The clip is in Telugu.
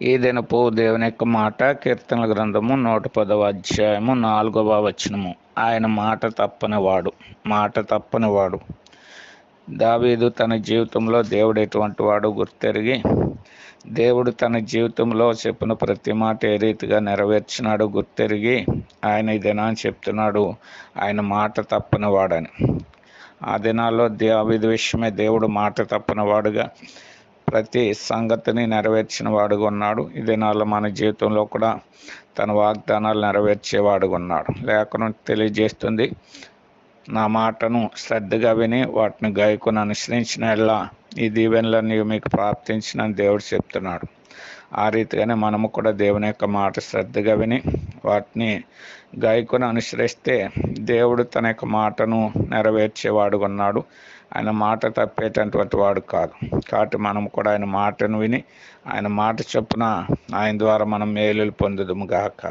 ఈ దినపు దేవుని యొక్క మాట కీర్తనల గ్రంథము 110వ అధ్యాయము 4వ వచనము. ఆయన మాట తప్పని వాడు. దావీదు తన జీవితంలో దేవుడు ఎటువంటి వాడు గుర్తెరిగి, దేవుడు తన జీవితంలో చెప్పిన ప్రతి మాట ఏ రీతిగా నెరవేర్చినాడు గుర్తెరిగి, ఆయన ఈ దినాన్ని చెప్తున్నాడు, ఆయన మాట తప్పని వాడని. ఆ దినాల్లో దావీదు విషయమే దేవుడు మాట తప్పని వాడుగా, ప్రతి సంగతిని నెరవేర్చిన వాడుగా ఉన్నాడు. ఈ దినాల్లో మన జీవితంలో కూడా తన వాగ్దానాలు నెరవేర్చేవాడుగా ఉన్నాడు. లేఖనం తెలియజేస్తుంది, నా మాటను శ్రద్ధగా విని వాటిని గాయకుని అనుసరించిన ఎడల ఈ దీవెనలన్నీ మీకు ప్రాప్తించినని దేవుడు చెప్తున్నాడు. ఆ రీతిగానే మనము కూడా దేవుని యొక్క మాట శ్రద్ధగా విని వాటిని గాయకుని అనుసరిస్తే దేవుడు తన యొక్క మాటను నెరవేర్చేవాడుగా ఉన్నాడు. ఆయన మాట తప్పేటటువంటి వాడు కాదు. కాబట్టి మనం కూడా ఆయన మాటను విని ఆయన మాట చొప్పున ఆయన ద్వారా మనం మేలులు పొందుదుము గాక.